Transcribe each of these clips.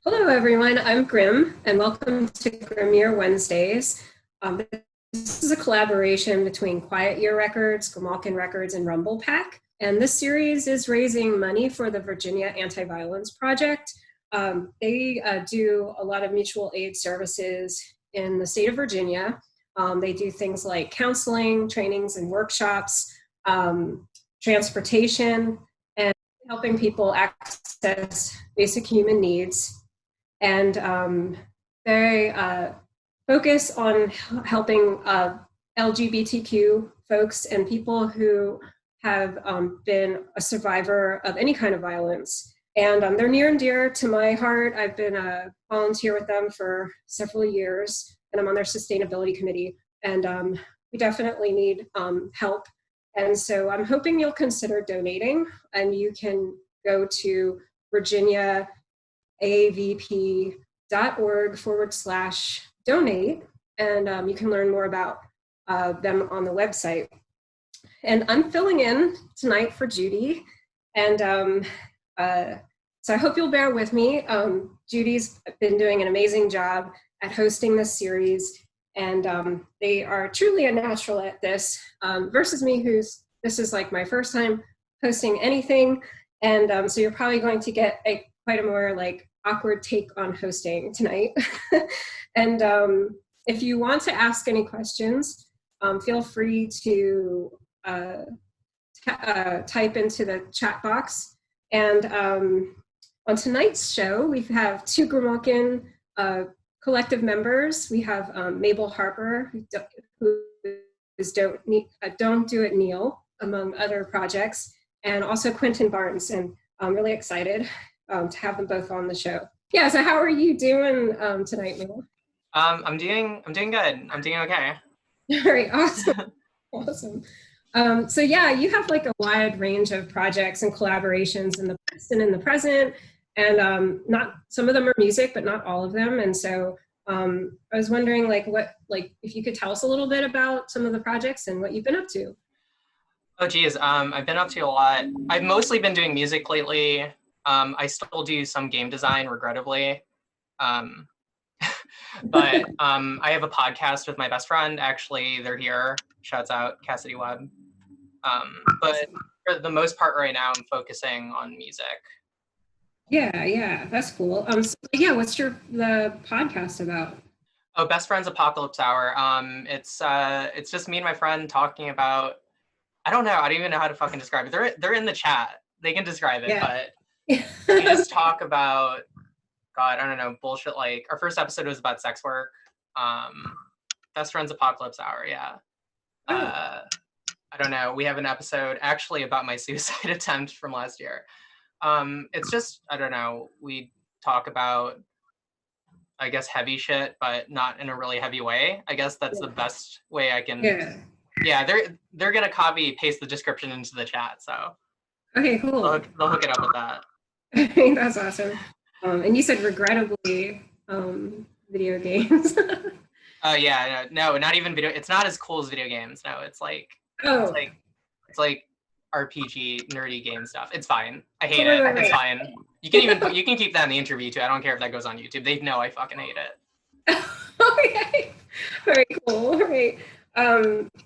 Hello, everyone. I'm Grim, and welcome to Grim Year Wednesdays. This is a collaboration between Quiet Year Records, Grimalkin Records, and rumblepak. And this series is raising money for the Virginia Anti-Violence Project. They do a lot of mutual aid services in the state of Virginia. They do things like counseling, trainings, and workshops, transportation, and helping people access basic human needs. And they focus on helping LGBTQ folks and people who have been a survivor of any kind of violence. And they're near and dear to my heart. I've been a volunteer with them for several years, and I'm on their sustainability committee. And we definitely need help. And so I'm hoping you'll consider donating, and you can go to VAVP.org/donate, and you can learn more about them on the website. And I'm filling in tonight for Judy, and so I hope you'll bear with me. Judy's been doing an amazing job at hosting this series, and they are truly a natural at this, versus me, this is like my first time hosting anything, and so you're probably going to get quite a more like awkward take on hosting tonight. And if you want to ask any questions, feel free to type into the chat box. And on tonight's show, we have two Grimalkin collective members. We have Mabel Harper, who is Don't Do It Neil, among other projects, and also Quinton Barnes. And I'm really excited to have them both on the show. Yeah, so how are you doing tonight, Mabel? I'm doing good. I'm doing okay. All right, awesome. Awesome. So yeah, you have like a wide range of projects and collaborations in the past and in the present, and not some of them are music, but not all of them. And so I was wondering if you could tell us a little bit about some of the projects and what you've been up to. Oh geez, I've been up to a lot. I've mostly been doing music lately. I still do some game design, regrettably. But I have a podcast with my best friend. Actually, they're here. Shouts out Cassidy Webb. But for the most part right now, I'm focusing on music. Yeah, that's cool. So yeah, what's the podcast about? Oh, Best Friends Apocalypse Hour. It's just me and my friend talking about, I don't even know how to fucking describe it. They're in the chat. They can describe it, yeah. But we just talk about, God, I don't know, bullshit. Like our first episode was about sex work. Best Friends Apocalypse Hour, yeah. I don't know. We have an episode actually about my suicide attempt from last year. It's just, I don't know. We talk about, I guess, heavy shit, but not in a really heavy way. I guess that's the best way I can. Yeah, they're gonna copy paste the description into the chat. So. Okay, cool. They'll hook it up with that. That's awesome. And you said regrettably video games. Yeah, no, not even video. It's not as cool as video games. No, it's like it's like RPG nerdy game stuff. It's fine. I hate it. It's fine. You can keep that in the interview too. I don't care if that goes on YouTube. They know I fucking hate it. Okay. Very cool. All right.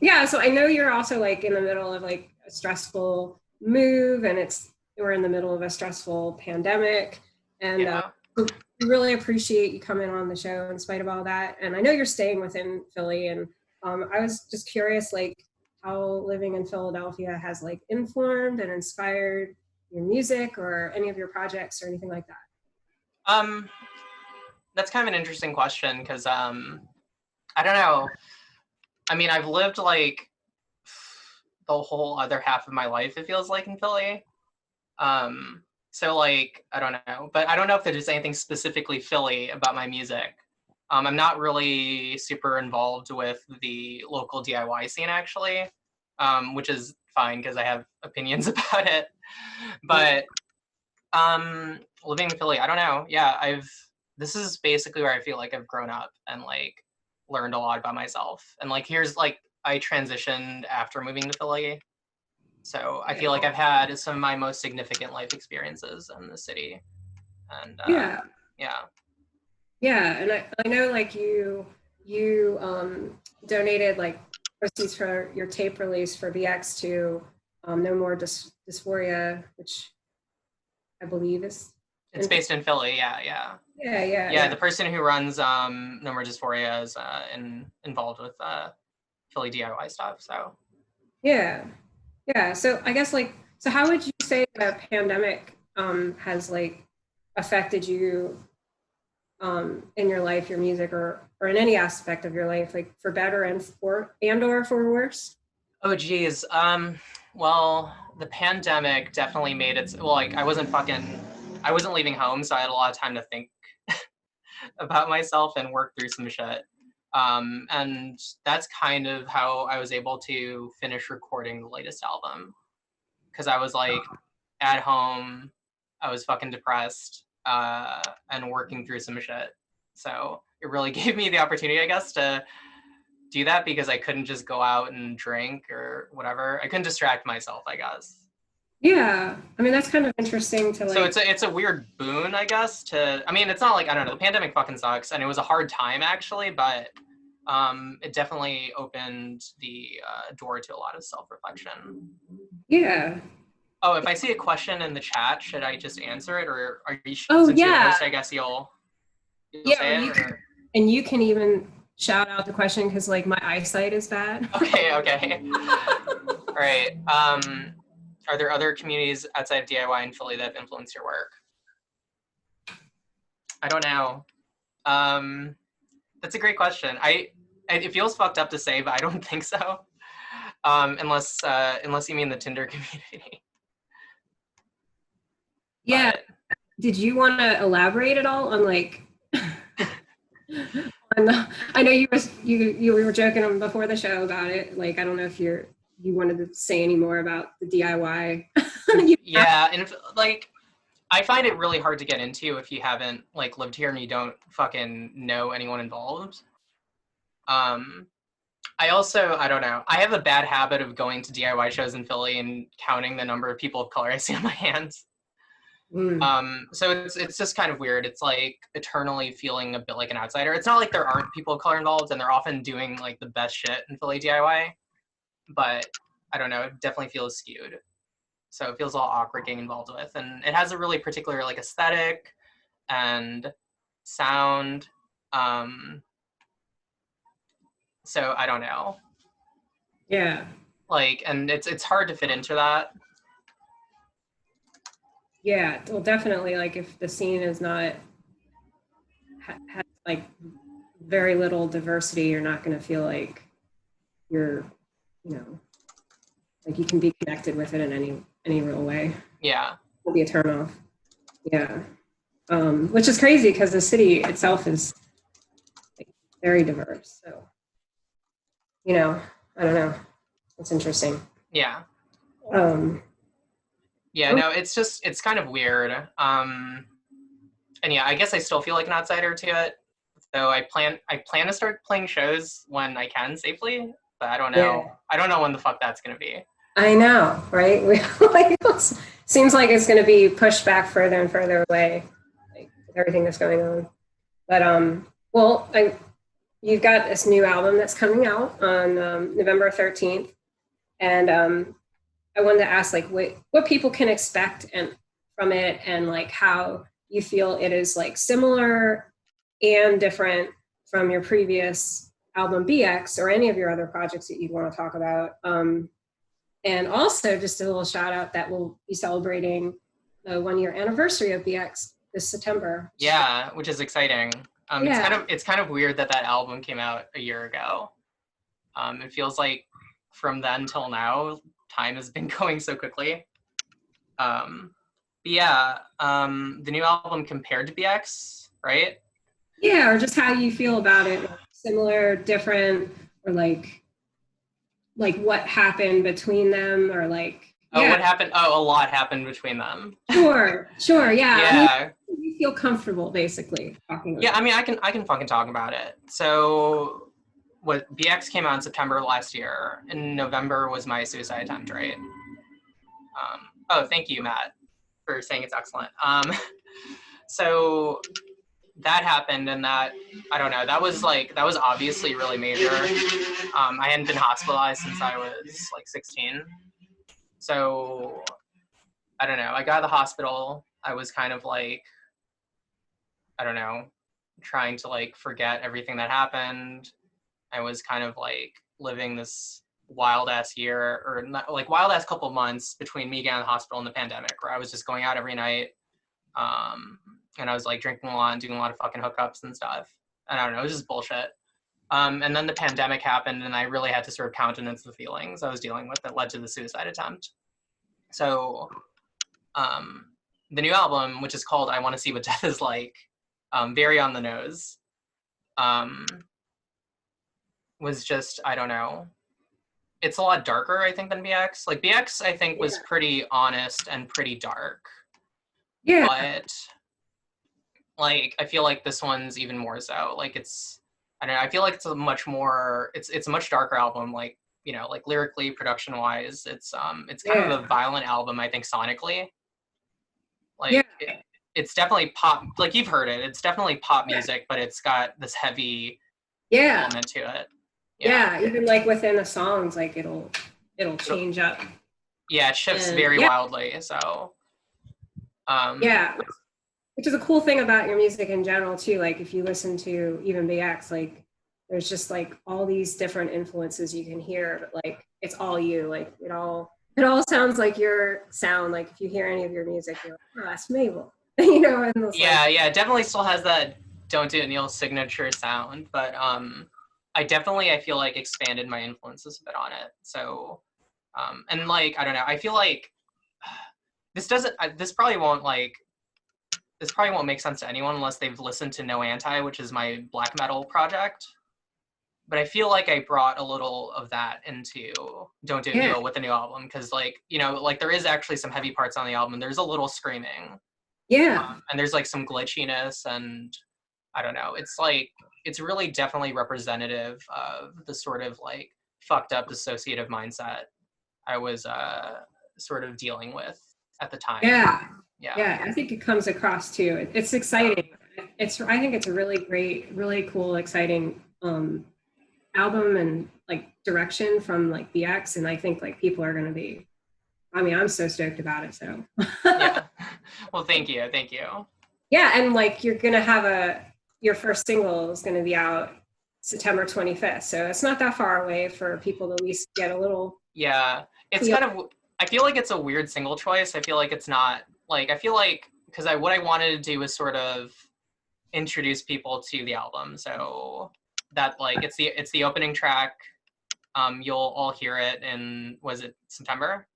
Yeah. So I know you're also like in the middle of like a stressful move, and we're in the middle of a stressful pandemic, and we really appreciate you coming on the show in spite of all that. And I know you're staying within Philly, and I was just curious, like, how living in Philadelphia has like informed and inspired your music or any of your projects or anything like that. That's kind of an interesting question because I don't know. I mean, I've lived like the whole other half of my life, it feels like, in Philly. So like, I don't know, but I don't know if there's anything specifically Philly about my music. I'm not really super involved with the local DIY scene, actually, which is fine because I have opinions about it. But living in Philly, I don't know. Yeah, this is basically where I feel like I've grown up and like learned a lot about myself. And like, here's like, I transitioned after moving to Philly. So I feel like I've had some of my most significant life experiences in the city. And yeah. Yeah, and I know like you donated like proceeds for your tape release for VX to No More Dysphoria, which I believe is it's based in Philly. Yeah. The person who runs No More Dysphoria is involved with Philly DIY stuff. So yeah. So I guess like, so how would you say the pandemic has like affected you in your life, your music, or in any aspect of your life, like for better and or for worse? Oh geez. Well, the pandemic definitely made it. Well, like I wasn't leaving home, so I had a lot of time to think about myself and work through some shit. And that's kind of how I was able to finish recording the latest album, because I was like at home, I was fucking depressed, and working through some shit. So it really gave me the opportunity, I guess, to do that, because I couldn't just go out and drink or whatever. I couldn't distract myself, I guess. Yeah, I mean that's kind of interesting to like. So it's a weird boon, I guess. I mean, it's not like, I don't know, the pandemic fucking sucks, and it was a hard time actually, but it definitely opened the door to a lot of self-reflection. Yeah. Oh, if I see a question in the chat, should I just answer it, or are you? Oh since yeah. You're the host, I guess you'll say it. And you can even shout out the question because like my eyesight is bad. Okay. All right. Are there other communities outside of DIY in Philly that have influenced your work? I don't know. That's a great question. It feels fucked up to say, but I don't think so. Unless you mean the Tinder community. Yeah. But did you want to elaborate at all on like? I know you were joking before the show about it. Like I don't know if you wanted to say any more about the DIY. Yeah, and like I find it really hard to get into if you haven't like lived here and you don't fucking know anyone involved. I don't know. I have a bad habit of going to DIY shows in Philly and counting the number of people of color I see on my hands. So it's just kind of weird. It's like eternally feeling a bit like an outsider. It's not like there aren't people of color involved, and they're often doing like the best shit in Philly DIY, but I don't know, it definitely feels skewed. So it feels a little awkward getting involved with, and it has a really particular like aesthetic and sound. So I don't know. Yeah. Like, and it's hard to fit into that. Yeah, well, definitely. Like, if the scene is not has like very little diversity, you're not going to feel like you're, like you can be connected with it in any real way. Yeah, it'll be a turnoff. Yeah, which is crazy because the city itself is like, very diverse. So, I don't know. It's interesting. Yeah. Yeah, no, it's kind of weird. And yeah, I guess I still feel like an outsider to it. So I plan to start playing shows when I can safely, but I don't know. Yeah. I don't know when the fuck that's gonna be. I know, right? Seems like it's gonna be pushed back further and further away, like with everything that's going on. But you've got this new album that's coming out on November 13th, and I wanted to ask like what people can expect from it, and like how you feel it is like similar and different from your previous album BX or any of your other projects that you want to talk about. And also just a little shout out that we'll be celebrating the 1-year anniversary of BX this September. Yeah, which is exciting. It's kind of weird that album came out a year ago. It feels like from then till now, time has been going so quickly. But yeah, the new album compared to BX, right? Yeah, or just how you feel about it, like similar, different, or like what happened between them, or like. Oh, what happened? Oh, a lot happened between them. Sure, yeah. Yeah. I mean, you feel comfortable basically talking about it. I mean, I can fucking talk about it. So, what BX came out in September last year. In November was my suicide attempt, right? Oh, thank you, Matt, for saying it's excellent. So that happened, and that, I don't know, that was obviously really major. I hadn't been hospitalized since I was like 16. So I don't know, I got out of the hospital. I was kind of like, I don't know, trying to like forget everything that happened. I was kind of like living this wild ass year, or not, like wild ass couple months between me getting out of the hospital and the pandemic, where I was just going out every night. And I was like drinking a lot and doing a lot of fucking hookups and stuff. And I don't know, it was just bullshit. And then the pandemic happened, and I really had to sort of countenance the feelings I was dealing with that led to the suicide attempt. So the new album, which is called I Want to See What Death Is Like, very on the nose, was just, I don't know, it's a lot darker, I think, than BX. Like BX, I think, was pretty honest and pretty dark. Yeah. But like, I feel like this one's even more so. Like, it's, I don't know, I feel like it's a much more, it's a much darker album, like, you know, like lyrically, production wise. It's kind of a violent album, I think, sonically. Like, it's definitely pop, like you've heard it. It's definitely pop music, but it's got this heavy element to it. Yeah, even like within the songs, like it'll change up. Yeah, it shifts very wildly. So which is a cool thing about your music in general too. Like if you listen to even BX, like there's just like all these different influences you can hear, but like it's all you. Like it all sounds like your sound. Like if you hear any of your music, you're like, oh, that's Mabel. You know. And it definitely still has that Don't Do It Neil signature sound, but I feel like expanded my influences a bit on it. So, and like, I don't know, I feel like this probably won't make sense to anyone unless they've listened to No Anti, which is my black metal project. But I feel like I brought a little of that into Don't Do It Neil with the new album. Because like, you know, like there is actually some heavy parts on the album. There's a little screaming. Yeah. And there's like some glitchiness, and I don't know. It's like, it's really definitely representative of the sort of like fucked up dissociative mindset I was sort of dealing with at the time. Yeah, I think it comes across too. It's exciting. I think it's a really great, really cool, exciting album and like direction from like BX, and I think like people are going to be, I mean, I'm so stoked about it. So yeah. Well, thank you. Yeah, and like you're going to have your first single is going to be out September 25th. So it's not that far away for people to at least get a little. Yeah, it's kind of, I feel like it's a weird single choice. I feel like it's not, like, I feel like, because what I wanted to do was sort of introduce people to the album. So that, like, it's the opening track. You'll all hear it in, was it September?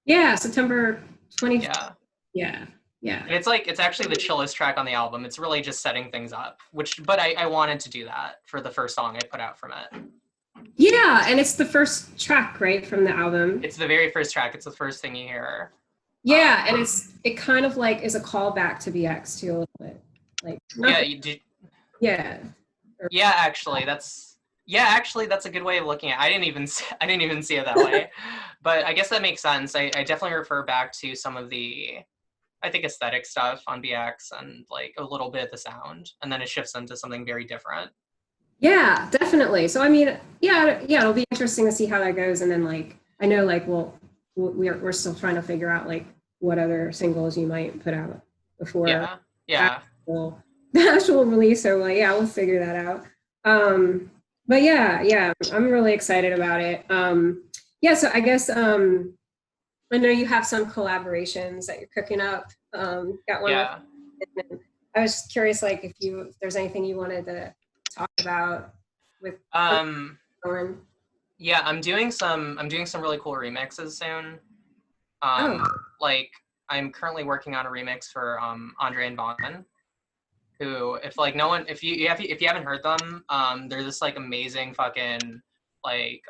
Yeah, September 25th. Yeah. And it's actually the chillest track on the album. It's really just setting things up, but I wanted to do that for the first song I put out from it. Yeah, and it's the first track, right, from the album. It's the very first track. It's the first thing you hear. Yeah, and it kind of like is a callback to BX too a little bit. Like actually that's a good way of looking at it. I didn't even see it that way. But I guess that makes sense. I definitely refer back to some of the, I think, aesthetic stuff on BX and like a little bit of the sound, and then it shifts into something very different. Yeah, definitely. So I mean, yeah, it'll be interesting to see how that goes. And then like, I know like, we're still trying to figure out like what other singles you might put out before the actual release. So like, yeah, we'll figure that out. But yeah, I'm really excited about it. So I guess I know you have some collaborations that you're cooking up. Got one. Yeah. I was just curious, like, if there's anything you wanted to talk about with. Yeah, I'm doing some really cool remixes soon. Like I'm currently working on a remix for Andre and Vaughn, who, if you haven't heard them, they're this like amazing fucking like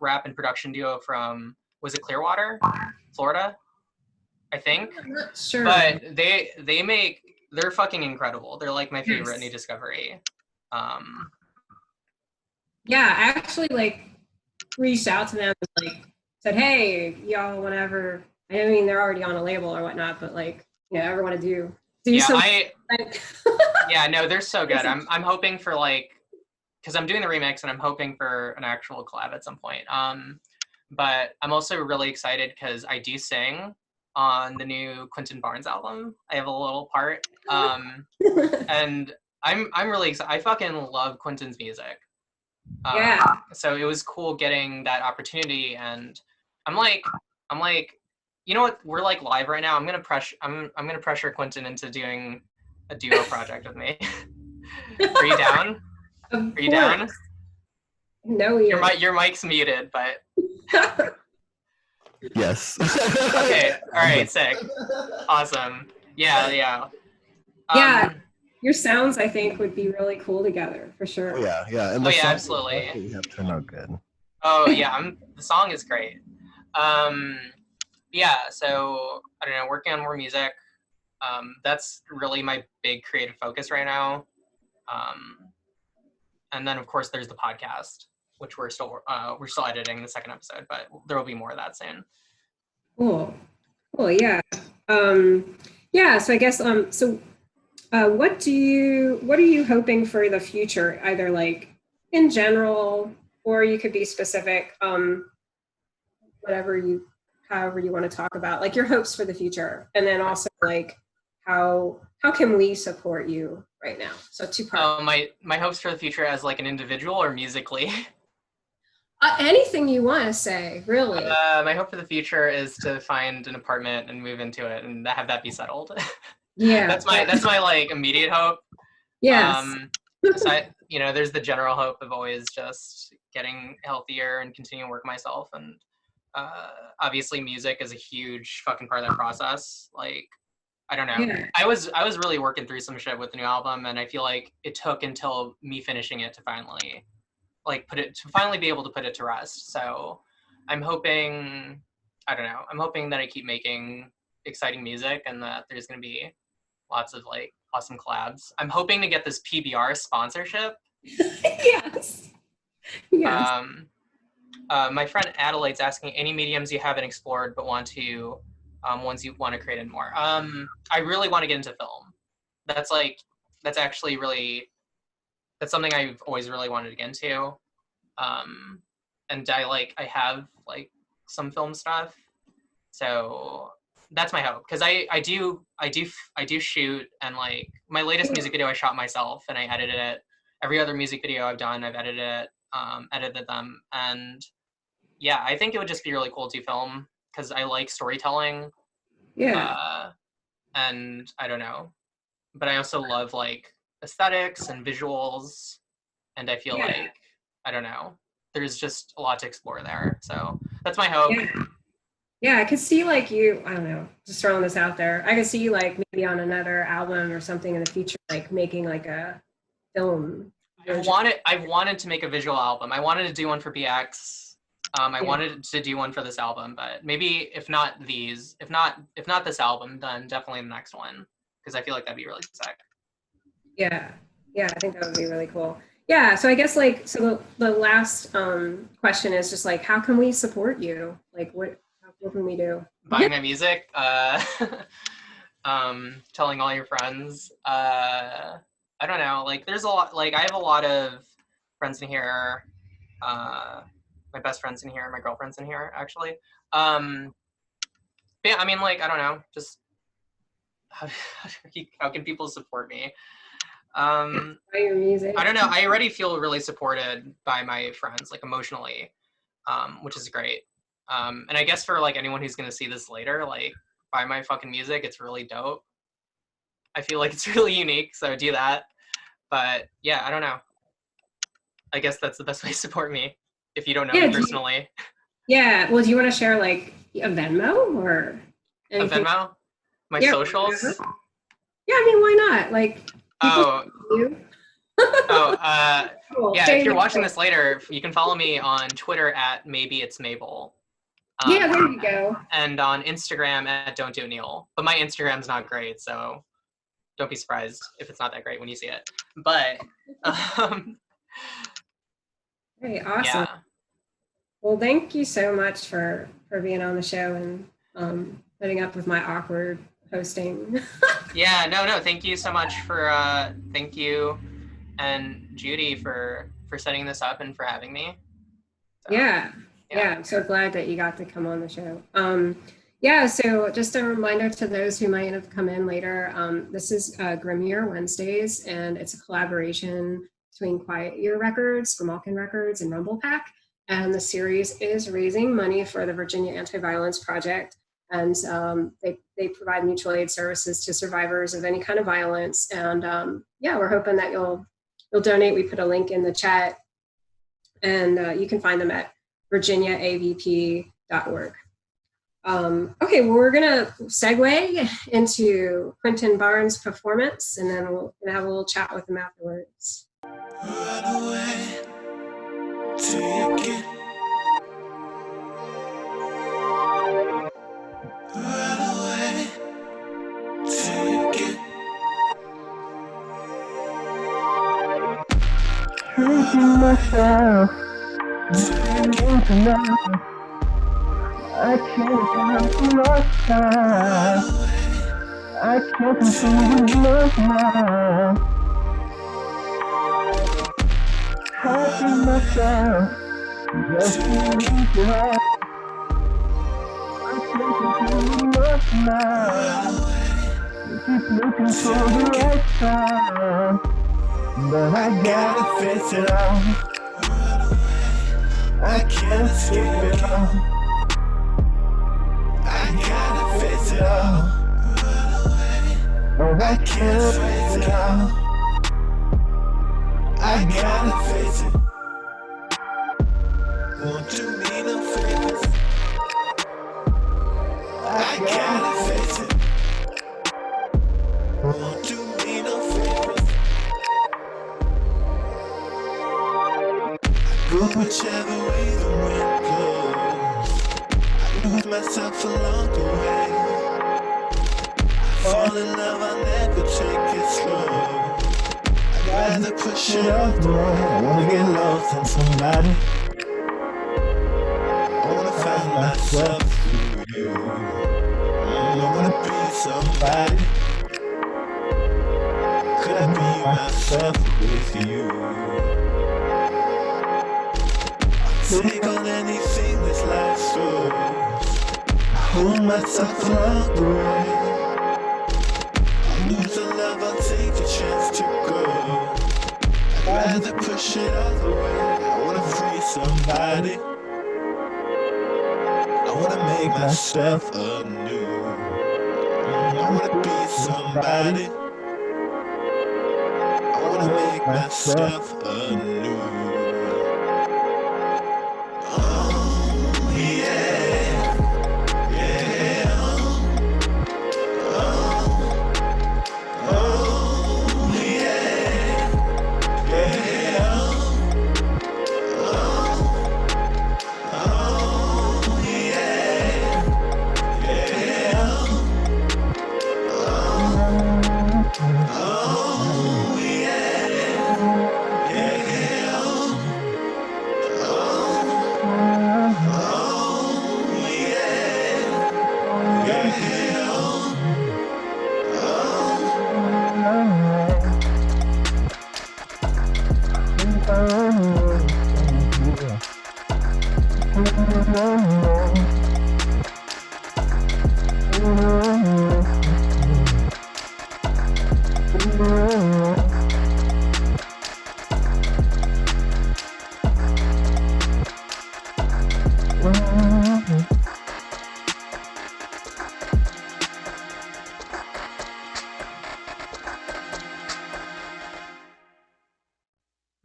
rap and production duo from, was it Clearwater, Florida, I think. I'm not sure. But they're fucking incredible. They're like my favorite new discovery. Yeah, I actually like reached out to them and like said, hey, y'all, whenever, I mean, they're already on a label or whatnot, but like, you know, ever want to do do some. Yeah, no, they're so good. I'm hoping for like, because I'm doing the remix and I'm hoping for an actual collab at some point. But I'm also really excited because I do sing on the new Quinton Barnes album. I have a little part, and I'm really excited. I fucking love Quinton's music. Yeah. So it was cool getting that opportunity, and I'm like, you know what? We're like live right now. I'm gonna pressure Quinton into doing a duo project with me. Are you down? Are you down? No, your mic's muted, but yes. Okay. All right. Sick. Awesome. Yeah. Yeah. Your sounds, I think, would be really cool together for sure. Oh, yeah. And absolutely. You have turned out good. Oh yeah, the song is great. Yeah. So I don't know, working on more music. That's really my big creative focus right now. And then of course there's the podcast, which we're still editing the second episode, but there will be more of that soon. Cool. Yeah. Yeah. So I guess what are you hoping for the future? Either like in general, or you could be specific. However you want to talk about, like your hopes for the future, and then also like how can we support you right now? So 2 parts. My hopes for the future as like an individual or musically. Anything you want to say, really. My hope for the future is to find an apartment and move into it and have that be settled. Yeah. that's my like immediate hope. Yes. So there's the general hope of always just getting healthier and continuing to work myself, and obviously music is a huge fucking part of that process. Like, I don't know. Yeah. I was really working through some shit with the new album, and I feel like it took until me finishing it to finally be able to put it to rest. So I'm hoping that I keep making exciting music and that there's going to be lots of like awesome collabs. I'm hoping to get this PBR sponsorship. Yes. My friend Adelaide's asking any mediums you haven't explored but want to, ones you want to create in more. I really want to get into film. That's something I've always really wanted to get into. And I have like some film stuff. So that's my hope, because I do shoot, and like my latest music video I shot myself and I edited it. Every other music video I've done, I've edited them, and yeah, I think it would just be really cool to film because I like storytelling. Yeah. And I don't know, but I also love like aesthetics and visuals, and I feel like, I don't know, there's just a lot to explore there. So that's my hope. Yeah, I could see like you, I don't know, just throwing this out there. I could see you like maybe on another album or something in the future, like making like a film. I wanted to make a visual album. I wanted to do one for BX. I wanted to do one for this album, but maybe if not this album, then definitely the next one, because I feel like that'd be really sick. Yeah, I think that would be really cool. Yeah, so I guess like, so the last question is just like, how can we support you? Like what can we do? Buying my music, telling all your friends. I don't know, like there's a lot, like I have a lot of friends in here, my best friends in here, my girlfriend's in here actually. Yeah, I mean, like, I don't know, just how can people support me? Your music. I don't know, I already feel really supported by my friends, like emotionally, which is great. And I guess for like anyone who's gonna see this later, like buy my fucking music, it's really dope. I feel like it's really unique, so do that. But yeah, I don't know. I guess that's the best way to support me if you don't know me personally. Well, do you want to share like a Venmo or anything? A Venmo? My socials? Yeah, I mean, why not? Like, if you're watching this later, you can follow me on Twitter at Maybe It's Mabel. Yeah, there you go. And on Instagram at Don't Do Neil. But my Instagram's not great, so don't be surprised if it's not that great when you see it. But hey, awesome. Yeah. Well, thank you so much for being on the show and putting up with my awkward hosting. Yeah, no, thank you so much for thank you and Judy for setting this up and for having me. So, yeah, I'm so glad that you got to come on the show. Yeah, so just a reminder to those who might have come in later, this is Grimalkin Wednesdays, and it's a collaboration between Quiet Year Records, Grimalkin Records, and Rumblepak. And the series is raising money for the Virginia Anti-Violence Project. And they provide mutual aid services to survivors of any kind of violence. And yeah, we're hoping that you'll donate. We put a link in the chat, and you can find them at virginiavp.org. Okay, well, we're gonna segue into Quinton Barnes' performance, and then we'll have a little chat with him afterwards. Run away, take it. Run away, take it. Hurting myself, take it now. I can't help myself. I can't control myself. Hurting myself, just to leave you out. I can't control myself. Keep looking for the right time, but I gotta face it all. I can't escape it all. I gotta face it all. Oh, I can't face it all. I gotta face it. Won't do me no favors. I gotta face it. Won't do me no favors. I go whichever way the wind blows. I lose myself along the way. I fall in love, I'll never take it slow. I'd rather push it all the way. I wanna get lost in somebody. I wanna find myself through you. I wanna be somebody. Could I be myself with you? I'll take on anything this life throws. I hold myself along the way. I'll lose the love, I'll take the chance to go. I'd rather push it all the way. I wanna free somebody. I wanna make myself anew. I wanna be somebody. I wanna make myself anew. Oh, yeah, yeah, oh, yeah, yeah, oh, yeah, yeah, oh,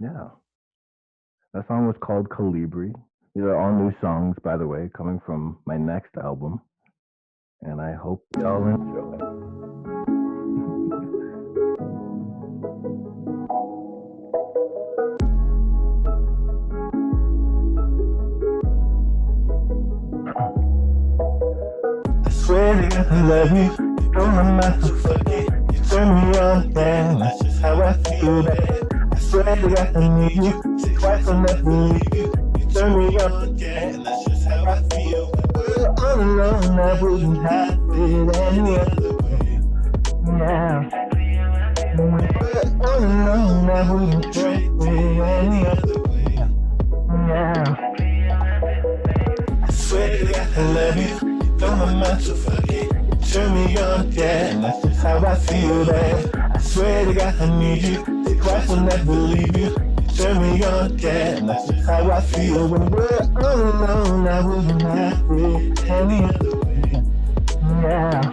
Yeah. That song was called Calibri. These are all new songs, by the way, coming from my next album. And I hope y'all enjoy. I swear to God I love you. Don't let myself fuck it. You turn me on, damn. That's just how I feel, babe. I swear to God I need you. Say twice I'll never leave you. You turn me on again. That's just how I feel. We're all alone, I wouldn't have it any other way. I wouldn't trade any other way. Yeah. I swear to God I love you. You blow my mind so funny. Turn me on, yeah, and that's just how I feel, babe. I swear to God I need you. Say Christ will never leave you. Turn me on, yeah, and that's just how I feel. When we're all alone, I wouldn't have it any other way. Yeah.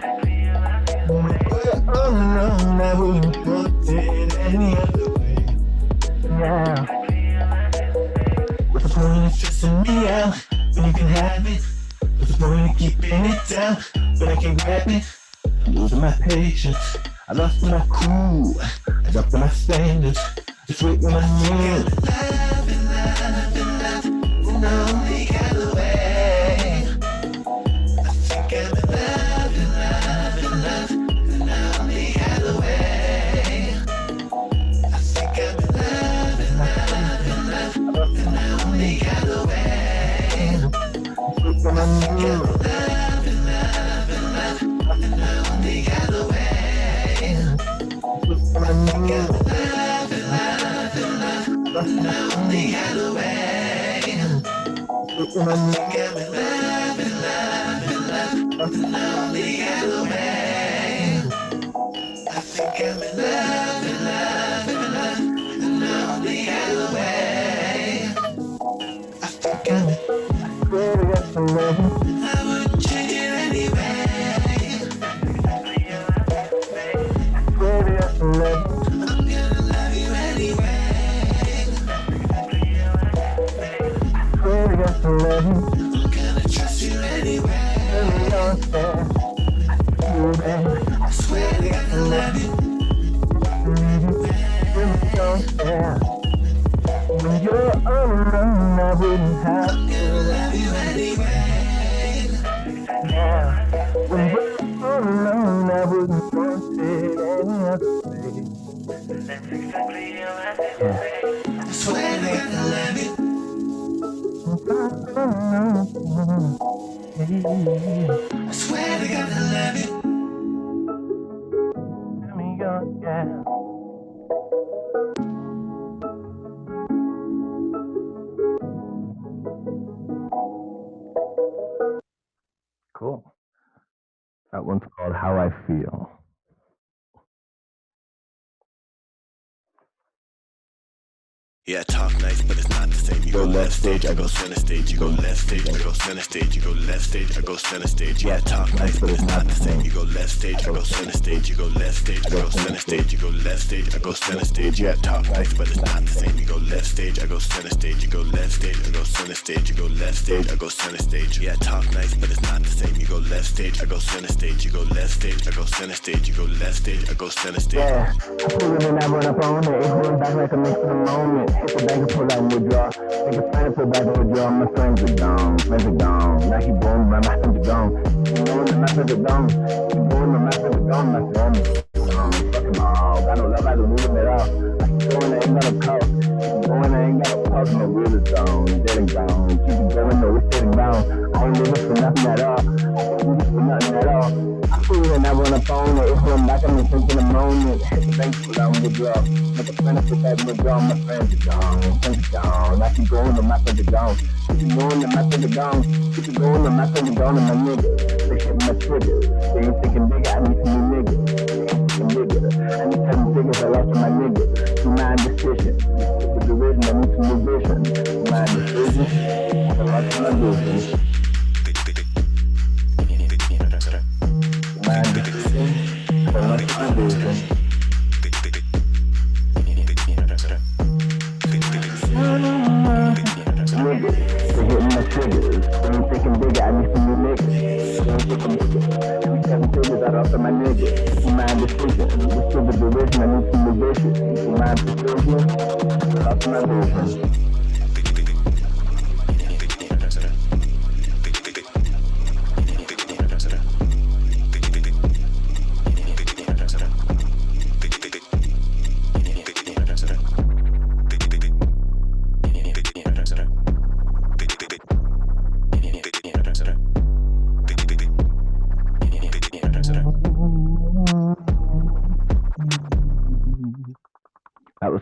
When we're all alone, I wouldn't want it any other way. Yeah. What's the point of stressing me out when you can have it? What's the point of keeping it down when I can grab it? I'm losing my patience. I lost my cool. I dropped my standards. Just waiting on you. Love and love and love in the only kind of way. I think I'm in love and love and love in the only kind of way. I think I'm in love and love and love in the only kind of way. I think I'm in love and love and love in the only kind of way. I think I'm in love and love the only other way. I think I'm in love and love and love the only other way. I think I'm in love and love and love the only other way. I think I'm in. I wouldn't change it anyway. I'm gonna love you anyway. I'm gonna trust you anyway. I swear to God I love you. When you're all alone, I wouldn't have to love you anyway. Yeah. When you're all alone, I wouldn't want it any other way. That's exactly how I feel. I swear to God I love you. I swear to God I love you. Let me go, yeah. Cool. That one's called How I Feel. Yeah, I talk nice, but it's not the same. You go left stage, I go center stage. You go left stage, I go center stage. You go left stage, I go center stage. Yeah, I talk nice, but it's not the same. You go left stage, I go center stage. You go left stage, I go center stage. You go left stage, I go center stage. Yeah, I talk nice, but it's not the same. You go left stage, I go center stage. You go left stage, I go center stage. You go left stage, I go center stage. Yeah, I talk nice, but it's not the same. You go left stage, I go center stage. You go left stage, I go center stage. You go left stage, I go center stage. Yeah, I pull it and I run up on it. It's going back like a mix for the moment. Hit the bank and pull out and withdraw. Make a friend and pull back and withdraw. My friends are gone. Friends are gone. Now keep going, my friends are gone. Keep going, my friends are gone. Keep going, my friends are gone. My friends are gone. Fuck them all. Got no love, I don't need them at all. I keep going, I ain't got a call. Keep going, I ain't got a pulse. My wheel is gone. Dead and gone. Keep it going, no, it's dead and gone. I ain't living for nothing at all. I ain't living for nothing at all. I pull it and I run up on it. It's going back and I'm thinking a moment. Hit the bank, pull out and withdraw. Make a friend and pull back and withdraw. My friends are gone. Friends are gone. I keep going, but my friends are gone. Keep it going, and my friends are gone. Keep it going, and my friends are gone. And my niggas, they hit my triggers. They ain't thinking bigger, I need some new niggas. They ain't thinking bigger. I need 7 figures, I lost to my niggas. Do my decision. With the rhythm, I need some new vision. Do my decision. I lost to my vision. My decision. I lost to my vision. Niggas, they hitting my triggers. They ain't thinking bigger, I need some new niggas. They ain't thinking bigger. Every 7 figures out off of my niggas. Do my decision. With silver derision, I need some new vision. Do my decision. I lost my vision.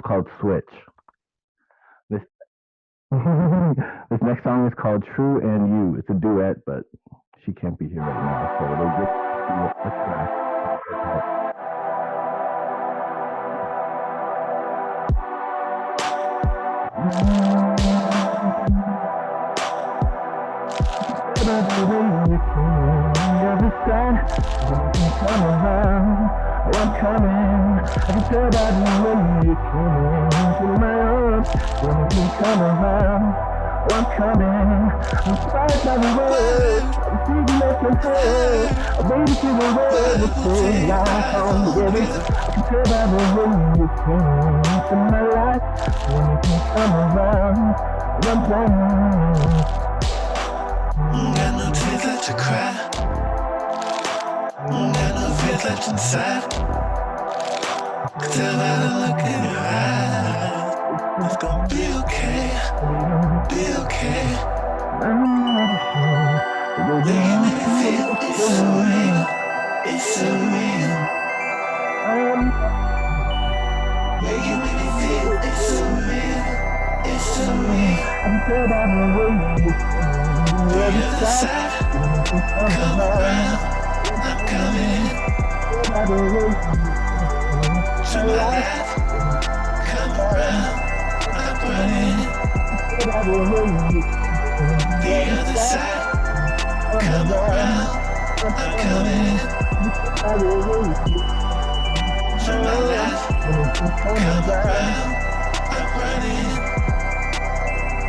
called Switch. This this next song is called True and You. It's a duet, but she can't be here right now, so we'll get to the track. I'm coming. I can tell by the way you came into my arms. When you come around, I'm coming. I'm inspired by the way I'm thinking of your head. I'm waiting for the way you say life on together. I can tell by the way you came into my life. When you come around, I'm coming. Got no tears left to cry. Got no fears left inside. Can tell by the look in your eyes. It's gonna be okay. Be okay. Yeah, you make me feel it's so real. It's so real. Yeah, you make me feel it's so real. It's so real. The other side, come around. I'm coming. To my life, come around. I'm running. The other side, come around. I'm coming. To my life, come around. I'm running.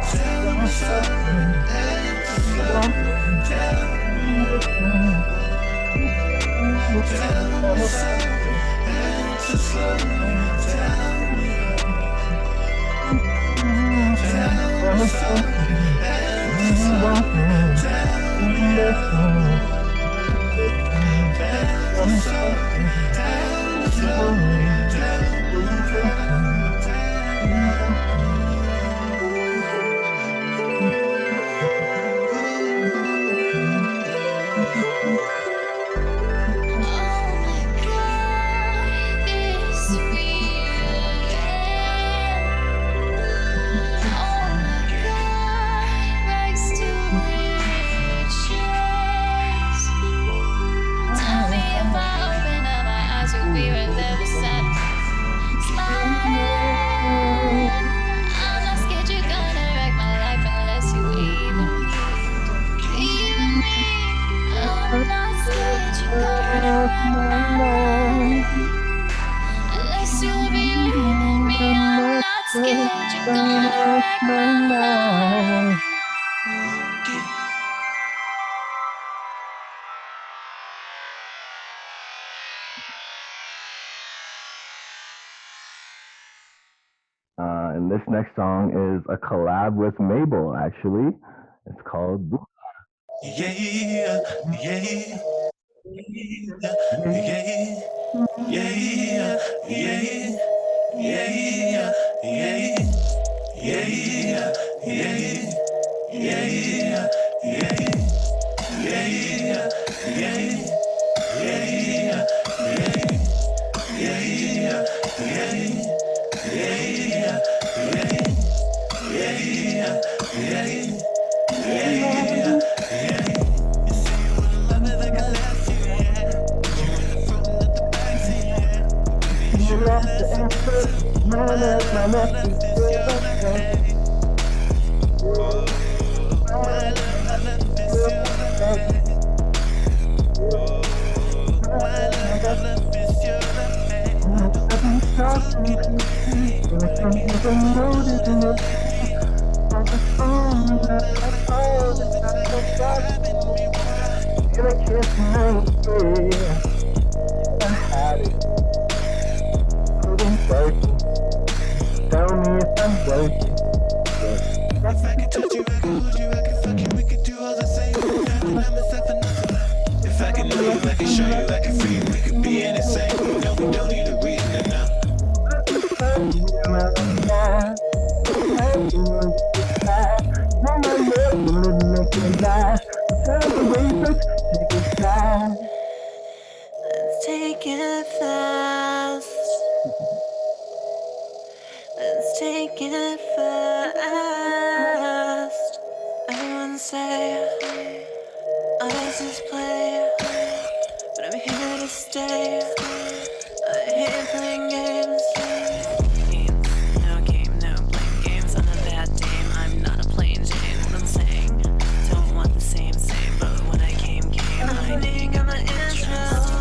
Tell them something and to flow. Tell them something and to slow. Tell me something and to slow. Tell me something and to slow. Unless you believe in me, I'm not scared you're gonna wreck my life. And this next song is a collab with Mabel, actually. It's called Yeah, yeah, yeah, yeah, yeah, If I can touch you, I can hold you, I can fuck you, we can do all the things. If I can know you, I can show you, I can free you, we could be insane. No, we don't need a reason to know. Let's take it fast. taking it fast. Everyone say others just play, but I'm here to stay. I hate playing games. No game, no playing games. I'm a bad dame. I'm not a plain Jane. What I'm saying, don't want the same, but when I came, I got my interest.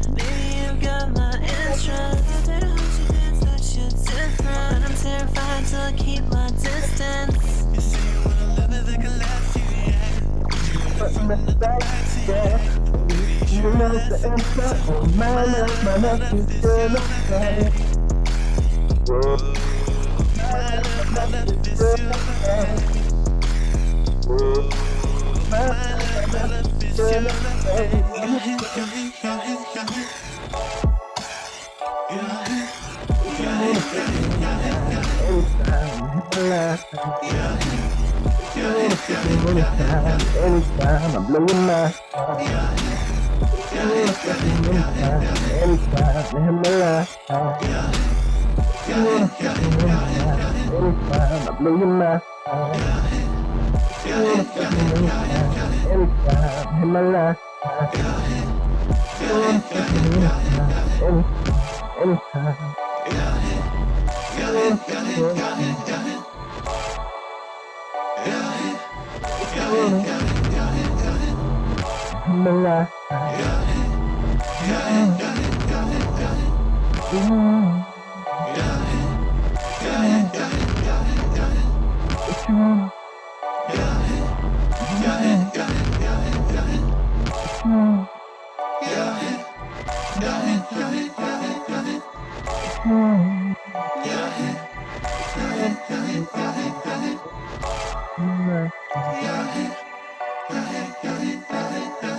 Maybe you got my interest. I don't want you dance, that shit's different. But I'm terrified to keep my distance. You say you wanna love it like a last year, yeah. But in the back, yeah. You know the answer. Oh, my love is still the same. My love is still the same. My love is still the same. Anytime I'm blowing my anytime I'm blowing my anytime in my life. Anytime.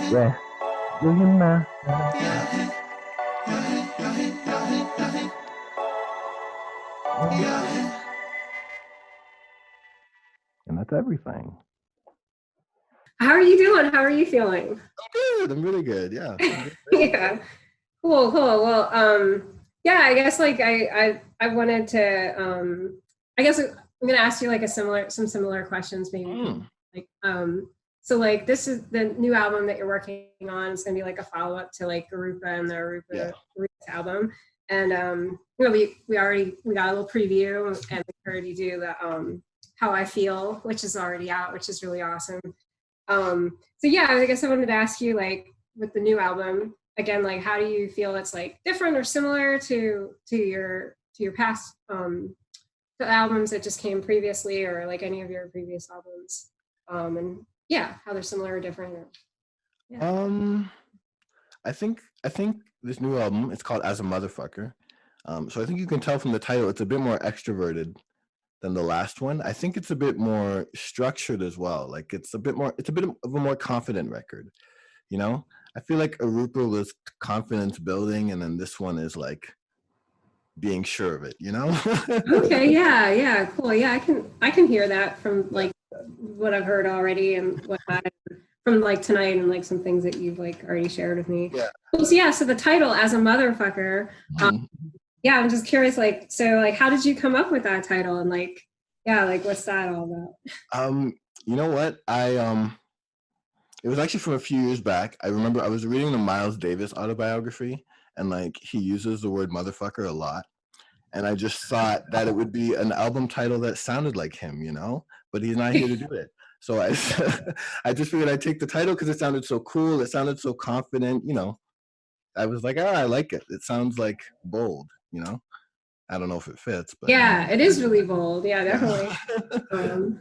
Yeah, do you mind? And that's everything. How are you doing? How are you feeling? I'm good. I'm really good. Yeah. Yeah. Cool. Well, yeah, I guess like I wanted to I guess I'm gonna ask you like some similar questions maybe. Like so like this is the new album that you're working on. It's gonna be like a follow-up to like Garupa and the Garupa's album. And you know, we got a little preview and we heard you do the How I Feel, which is already out, which is really awesome. So yeah, I guess I wanted to ask you like with the new album, again, like how do you feel it's like different or similar to your past the albums that just came previously or like any of your previous albums? And yeah, how they're similar or different. Or, yeah. I think this new album, it's called As a Motherfucker. So I think you can tell from the title, it's a bit more extroverted than the last one. I think it's a bit more structured as well. Like it's a bit of a more confident record, you know? I feel like Garupa was confidence building, and then this one is like being sure of it, you know? Okay, yeah, cool. Yeah, I can hear that from like what I've heard already and what from like tonight and like some things that you've like already shared with me. Yeah. So yeah, so the title As a Motherfucker. Yeah, I'm just curious, like, so like how did you come up with that title and like, yeah, like what's that all about? You know what? It was actually from a few years back. I remember I was reading the Miles Davis autobiography, and like he uses the word motherfucker a lot. And I just thought that it would be an album title that sounded like him, you know, but he's not here to do it. So I just figured I'd take the title because it sounded so cool. It sounded so confident, you know. I was like, I like it. It sounds like bold, you know. I don't know if it fits, but yeah, it is really bold. Yeah, definitely.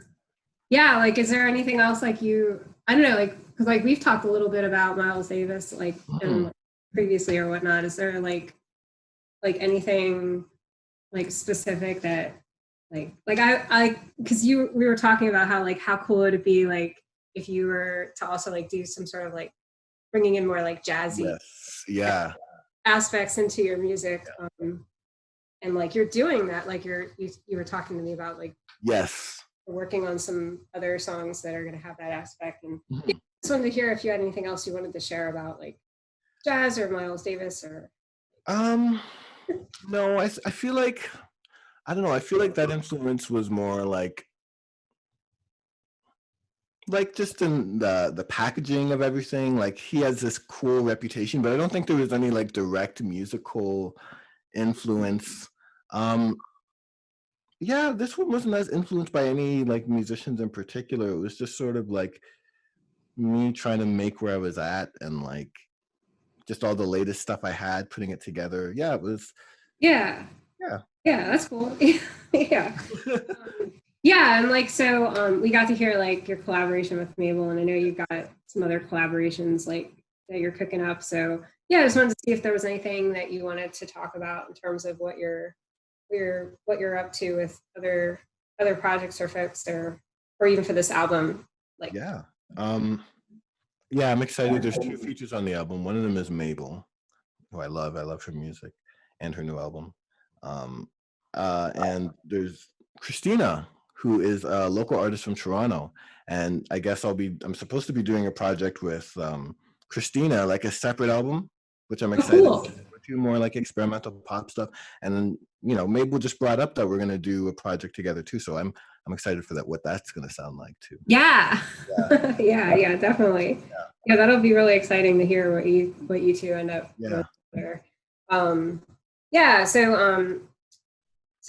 Yeah, like, is there anything else like I don't know, like, because like we've talked a little bit about Miles Davis, like, and, like, previously or whatnot. Is there like anything like specific that like I because we were talking about how cool would it be like if you were to also like do some sort of like bringing in more like jazzy aspects into your music, and like you're doing that, like you were talking to me about like working on some other songs that are going to have that aspect, and I just wanted to hear if you had anything else you wanted to share about like jazz or Miles Davis or No, I feel like, I don't know, I feel like that influence was more like just in the packaging of everything. Like he has this cool reputation, but I don't think there was any like direct musical influence. Um, yeah, this one wasn't as influenced by any like musicians in particular. It was just sort of like me trying to make where I was at and like just all the latest stuff I had, putting it together. Yeah, it was. Yeah. Yeah. Yeah, that's cool. Yeah. Yeah, and like so we got to hear like your collaboration with Mabel, and I know you got some other collaborations like that you're cooking up. So yeah, I just wanted to see if there was anything that you wanted to talk about in terms of what you're up to with other projects or folks, or even for this album. Like yeah. Yeah, I'm excited. There's 2 features on the album. One of them is Mabel, who I love. I love her music and her new album. And there's Christina, who is a local artist from Toronto. And I guess I'm supposed to be doing a project with Christina, like a separate album, which I'm excited cool. to do more like experimental pop stuff. And then, you know, Mabel just brought up that we're going to do a project together too. So I'm excited for that, what that's going to sound like too. Yeah. Yeah, definitely. Yeah, that'll be really exciting to hear what you two end up doing there. So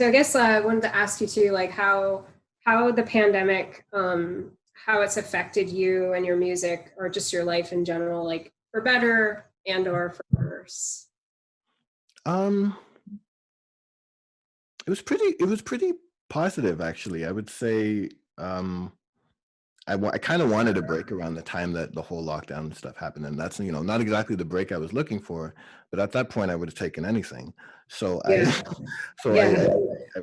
I guess I wanted to ask you too, like how the pandemic, how it's affected you and your music or just your life in general, like for better and or for worse. It was pretty positive, actually. I would say I kind of wanted a break around the time that the whole lockdown stuff happened, and that's, you know, not exactly the break I was looking for, but at that point I would have taken anything. So I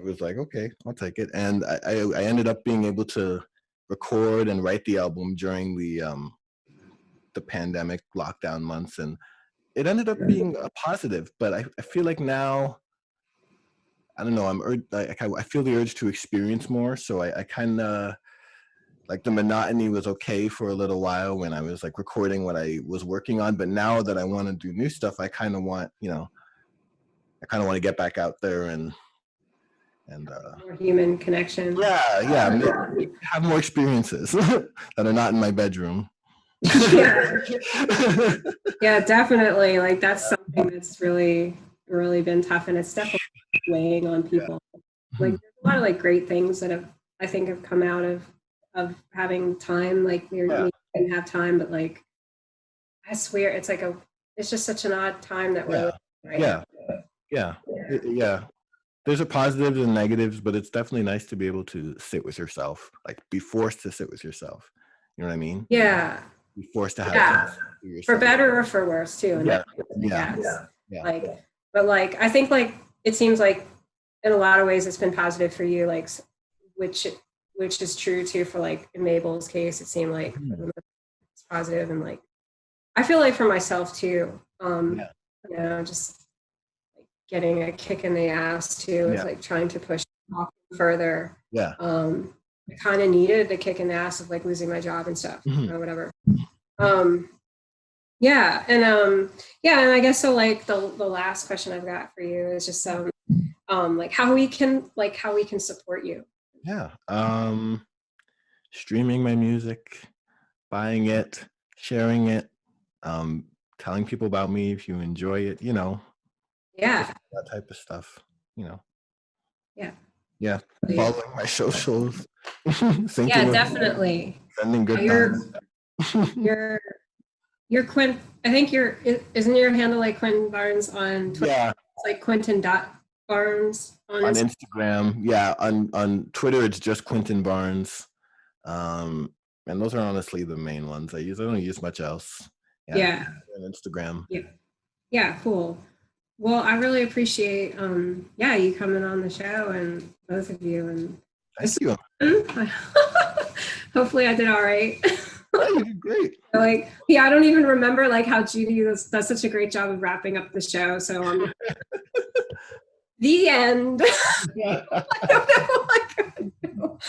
was like, okay, I'll take it, and I ended up being able to record and write the album during the pandemic lockdown months, and it ended up being a positive. But I feel like now, I don't know, I feel the urge to experience more, so I kind of like the monotony was okay for a little while when I was like recording what I was working on, but now that I want to do new stuff, I kind of want to get back out there and more human connection. Have more experiences that are not in my bedroom. Yeah, definitely. Like that's something that's really been tough, and it's definitely weighing on people. Like there's a lot of like great things that I think have come out of having time. Like we didn't have time, but like I swear it's like it's just such an odd time that we're living right now. There's a positives and negatives, but it's definitely nice to be able to sit with yourself, like be forced to sit with yourself. You know what I mean? Yeah. Be forced to have for better or for worse too. Like, but like I think like it seems like in a lot of ways it's been positive for you, like which is true too for like in Mabel's case. It seemed like it's positive, and like I feel like for myself too. You know, just like getting a kick in the ass too is like trying to push further. I kind of needed the kick in the ass of like losing my job and stuff, or whatever. And I guess so. Like the last question I've got for you is just like how we can support you. Streaming my music, buying it, sharing it, telling people about me if you enjoy it, you know. That type of stuff, you know. Following my socials. Definitely. Sending good times. You're Quint. I think isn't your handle like Quinton Barnes on Twitter? Yeah. It's like Quinton.Barnes on Instagram. Yeah. On Twitter it's just Quinton Barnes. And those are honestly the main ones I use. I don't use much else. Yeah. On Instagram. Yeah, cool. Well, I really appreciate you coming on the show, and both of you, and thank you. Hopefully I did all right. You did great. Like, I don't even remember like how Judy does such a great job of wrapping up the show. So the end. I don't know.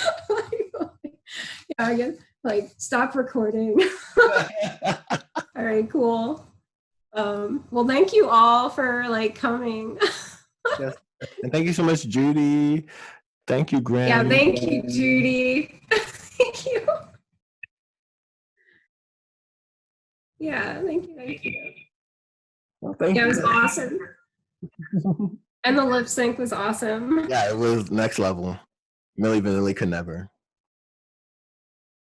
I guess like stop recording. All right, cool. Well, thank you all for like coming. Yes. And thank you so much, Judy. Thank you, Graham. Yeah, thank you, Judy. Thank you. Yeah, thank you. Well, thank Yeah, it you. was awesome. And the lip sync was awesome. Yeah, it was next level. Milli Vanilli could never.